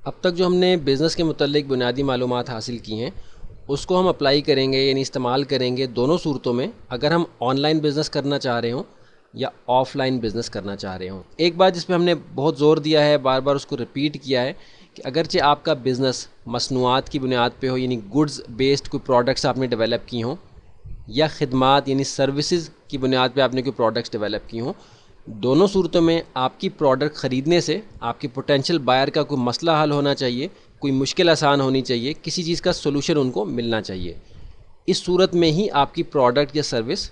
اب تک جو ہم نے بزنس کے متعلق بنیادی معلومات حاصل کی ہیں اس کو ہم اپلائی کریں گے، یعنی استعمال کریں گے دونوں صورتوں میں، اگر ہم آن لائن بزنس کرنا چاہ رہے ہوں یا آف لائن بزنس کرنا چاہ رہے ہوں۔ ایک بات جس پہ ہم نے بہت زور دیا ہے، بار بار اس کو رپیٹ کیا ہے، کہ اگرچہ آپ کا بزنس مصنوعات کی بنیاد پہ ہو، یعنی گڈز بیسڈ کوئی پروڈکٹس آپ نے ڈیولپ کی ہوں، یا خدمات یعنی سروسز کی بنیاد پہ آپ نے کوئی پروڈکٹس ڈیولپ کی ہوں، دونوں صورتوں میں آپ کی پروڈکٹ خریدنے سے آپ کی پوٹینشیل بائر کا کوئی مسئلہ حل ہونا چاہیے، کوئی مشکل آسان ہونی چاہیے، کسی چیز کا سولوشن ان کو ملنا چاہیے۔ اس صورت میں ہی آپ کی پروڈکٹ یا سروس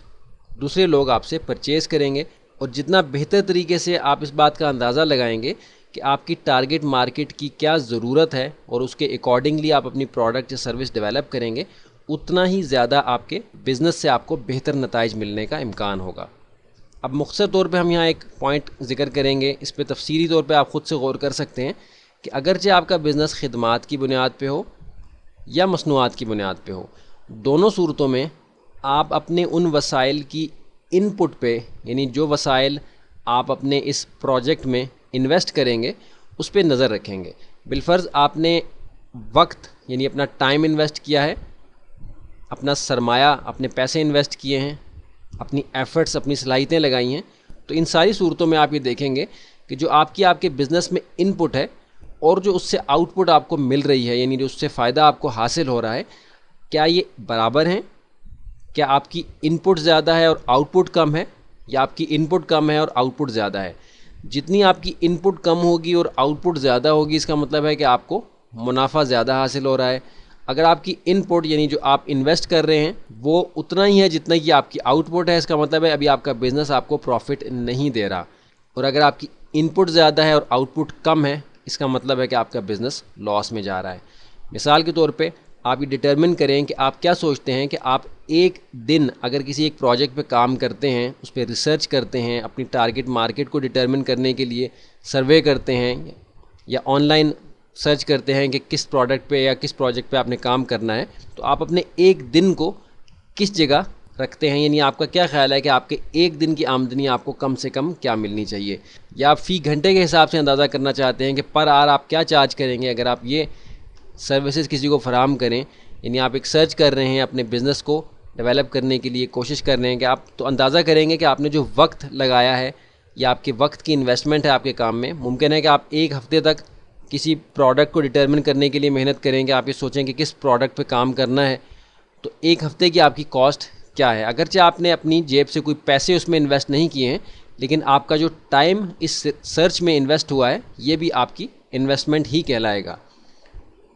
دوسرے لوگ آپ سے پرچیز کریں گے، اور جتنا بہتر طریقے سے آپ اس بات کا اندازہ لگائیں گے کہ آپ کی ٹارگٹ مارکیٹ کی کیا ضرورت ہے اور اس کے اکارڈنگلی آپ اپنی پروڈکٹ یا سروس ڈیولپ کریں گے، اتنا ہی زیادہ آپ کے بزنس سے آپ کو بہتر نتائج ملنے کا امکان ہوگا۔ اب مختصر طور پہ ہم یہاں ایک پوائنٹ ذکر کریں گے، اس پہ تفصیلی طور پہ آپ خود سے غور کر سکتے ہیں کہ اگرچہ آپ کا بزنس خدمات کی بنیاد پہ ہو یا مصنوعات کی بنیاد پہ ہو، دونوں صورتوں میں آپ اپنے ان وسائل کی ان پٹ پہ، یعنی جو وسائل آپ اپنے اس پروجیکٹ میں انویسٹ کریں گے اس پہ نظر رکھیں گے۔ بالفرض آپ نے وقت یعنی اپنا ٹائم انویسٹ کیا ہے، اپنا سرمایہ، اپنے پیسے انویسٹ کیے ہیں، اپنی ایفرٹس، اپنی صلاحیتیں لگائی ہیں، تو ان ساری صورتوں میں آپ یہ دیکھیں گے کہ جو آپ کے بزنس میں ان پٹ ہے اور جو اس سے آؤٹ پٹ آپ کو مل رہی ہے، یعنی جو اس سے فائدہ آپ کو حاصل ہو رہا ہے، کیا یہ برابر ہیں؟ کیا آپ کی ان پٹ زیادہ ہے اور آؤٹ پٹ کم ہے، یا آپ کی ان پٹ کم ہے اور آؤٹ پٹ زیادہ ہے؟ جتنی آپ کی ان پٹ کم ہوگی اور آؤٹ پٹ زیادہ ہوگی، اس کا مطلب ہے کہ آپ کو منافع زیادہ حاصل ہو رہا ہے۔ اگر آپ کی ان پٹ یعنی جو آپ انویسٹ کر رہے ہیں وہ اتنا ہی ہے جتنا کہ آپ کی آؤٹ پٹ ہے، اس کا مطلب ہے ابھی آپ کا بزنس آپ کو پروفٹ نہیں دے رہا۔ اور اگر آپ کی ان پٹ زیادہ ہے اور آؤٹ پٹ کم ہے، اس کا مطلب ہے کہ آپ کا بزنس لاس میں جا رہا ہے۔ مثال کے طور پہ آپ یہ ڈٹرمن کریں کہ آپ کیا سوچتے ہیں کہ آپ ایک دن اگر کسی ایک پروجیکٹ پہ کام کرتے ہیں، اس پہ ریسرچ کرتے ہیں، اپنی ٹارگٹ مارکیٹ کو ڈٹرمن کرنے کے لیے سروے کرتے ہیں، یا آن لائن سرچ کرتے ہیں کہ کس پروڈکٹ پہ یا کس پروجیکٹ پہ آپ نے کام کرنا ہے، تو آپ اپنے ایک دن کو کس جگہ رکھتے ہیں؟ یعنی آپ کا کیا خیال ہے کہ آپ کے ایک دن کی آمدنی آپ کو کم سے کم کیا ملنی چاہیے؟ یا آپ فی گھنٹے کے حساب سے اندازہ کرنا چاہتے ہیں کہ پر آر آپ کیا چارج کریں گے اگر آپ یہ سروسز کسی کو فراہم کریں؟ یعنی آپ ایک سرچ کر رہے ہیں اپنے بزنس کو ڈیولپ کرنے کے لیے، کوشش کر رہے ہیں کہ آپ تو اندازہ کریں گے کہ آپ نے جو وقت لگایا ہے یا آپ کے وقت کی انویسٹمنٹ ہے آپ کے کام میں، ممکن ہے کہ آپ ایک ہفتے تک کسی پروڈکٹ کو ڈٹرمن کرنے کے لیے محنت کریں گے، آپ یہ سوچیں کہ کس پروڈکٹ پہ کام کرنا ہے، تو ایک ہفتے کی آپ کی کاسٹ کیا ہے؟ اگرچہ آپ نے اپنی جیب سے کوئی پیسے اس میں انویسٹ نہیں کیے ہیں، لیکن آپ کا جو ٹائم اس سرچ میں انویسٹ ہوا ہے یہ بھی آپ کی انویسٹمنٹ ہی کہلائے گا۔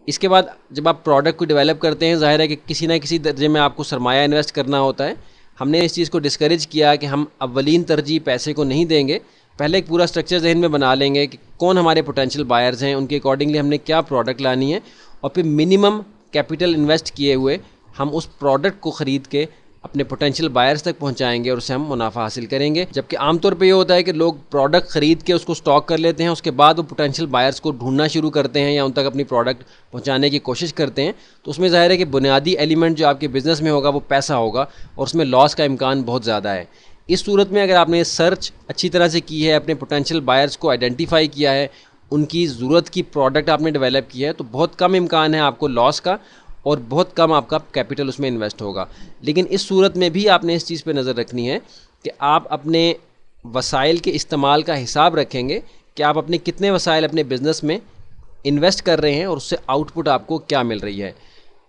اس کے بعد جب آپ پروڈکٹ کو ڈیولپ کرتے ہیں، ظاہر ہے کہ کسی نہ کسی درجے میں آپ کو سرمایہ انویسٹ کرنا ہوتا ہے۔ ہم نے اس چیز کو ڈسکریج کیا کہ ہم اولین ترجیح پیسے کو نہیں دیں گے، پہلے ایک پورا سٹرکچر ذہن میں بنا لیں گے کہ کون ہمارے پوٹینشیل بائرز ہیں، ان کے اکارڈنگلی ہم نے کیا پروڈکٹ لانی ہے، اور پھر منیمم کیپٹل انویسٹ کیے ہوئے ہم اس پروڈکٹ کو خرید کے اپنے پوٹینشیل بائرز تک پہنچائیں گے اور اس سے ہم منافع حاصل کریں گے۔ جبکہ عام طور پہ یہ ہوتا ہے کہ لوگ پروڈکٹ خرید کے اس کو سٹاک کر لیتے ہیں، اس کے بعد وہ پوٹینشیل بائرز کو ڈھونڈنا شروع کرتے ہیں یا ان تک اپنی پروڈکٹ پہنچانے کی کوشش کرتے ہیں، تو اس میں ظاہر ہے کہ بنیادی ایلیمنٹ جو آپ کے بزنس میں ہوگا وہ پیسہ ہوگا، اور اس میں لاس کا امکان بہت زیادہ ہے۔ اس صورت میں اگر آپ نے سرچ اچھی طرح سے کی ہے، اپنے پوٹینشیل بائرز کو آئیڈینٹیفائی کیا ہے، ان کی ضرورت کی پروڈکٹ آپ نے ڈیولپ کی ہے، تو بہت کم امکان ہے آپ کو لاس کا، اور بہت کم آپ کا کیپٹل اس میں انویسٹ ہوگا۔ لیکن اس صورت میں بھی آپ نے اس چیز پہ نظر رکھنی ہے کہ آپ اپنے وسائل کے استعمال کا حساب رکھیں گے کہ آپ اپنے کتنے وسائل اپنے بزنس میں انویسٹ کر رہے ہیں اور اس سے آؤٹ پٹ آپ کو کیا مل رہی ہے۔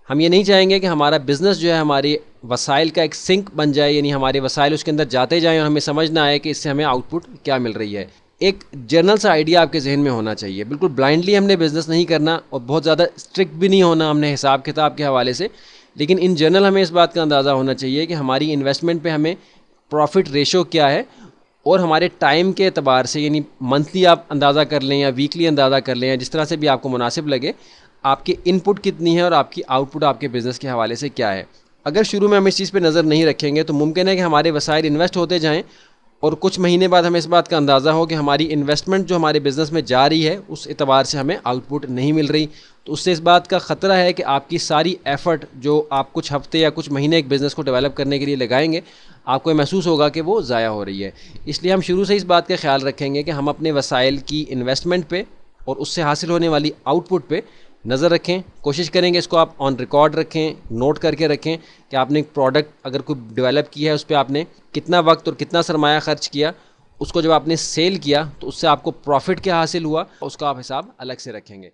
ہم یہ نہیں چاہیں گے کہ ہمارا بزنس جو ہے ہماری وسائل کا ایک سنک بن جائے، یعنی ہمارے وسائل اس کے اندر جاتے جائیں اور ہمیں سمجھ نہ آئے کہ اس سے ہمیں آؤٹ پٹ کیا مل رہی ہے۔ ایک جنرل سا آئیڈیا آپ کے ذہن میں ہونا چاہیے، بالکل بلائنڈلی ہم نے بزنس نہیں کرنا اور بہت زیادہ اسٹرکٹ بھی نہیں ہونا ہم نے حساب کتاب کے حوالے سے، لیکن ان جنرل ہمیں اس بات کا اندازہ ہونا چاہیے کہ ہماری انویسٹمنٹ پہ ہمیں پروفٹ ریشو کیا ہے، اور ہمارے ٹائم کے اعتبار سے، یعنی منتھلی آپ اندازہ کر لیں یا ویکلی اندازہ کر لیں یا جس طرح سے بھی آپ کو مناسب لگے، آپ کی ان پٹ کتنی ہے اور آپ کی آؤٹ پٹ آپ کے بزنس کے حوالے سے کیا ہے۔ اگر شروع میں ہم اس چیز پہ نظر نہیں رکھیں گے تو ممکن ہے کہ ہمارے وسائل انویسٹ ہوتے جائیں اور کچھ مہینے بعد ہمیں اس بات کا اندازہ ہو کہ ہماری انویسٹمنٹ جو ہمارے بزنس میں جا رہی ہے اس اعتبار سے ہمیں آؤٹ پٹ نہیں مل رہی، تو اس سے اس بات کا خطرہ ہے کہ آپ کی ساری ایفرٹ جو آپ کچھ ہفتے یا کچھ مہینے ایک بزنس کو ڈیولپ کرنے کے لیے لگائیں گے، آپ کو یہ محسوس ہوگا کہ وہ ضائع ہو رہی ہے۔ اس لیے ہم شروع سے اس بات کا خیال رکھیں گے کہ ہم اپنے وسائل کی انویسٹمنٹ پہ اور اس سے حاصل ہونے والی آؤٹ پٹ پہ نظر رکھیں. کوشش کریں گے اس کو آپ آن ریکارڈ رکھیں, نوٹ کر کے رکھیں کہ آپ نے ایک پروڈکٹ اگر کوئی ڈیولپ کیا ہے اس پہ آپ نے کتنا وقت اور کتنا سرمایہ خرچ کیا, اس کو جب آپ نے سیل کیا تو اس سے آپ کو پروفٹ کیا حاصل ہوا, اس کا آپ حساب الگ سے رکھیں گے.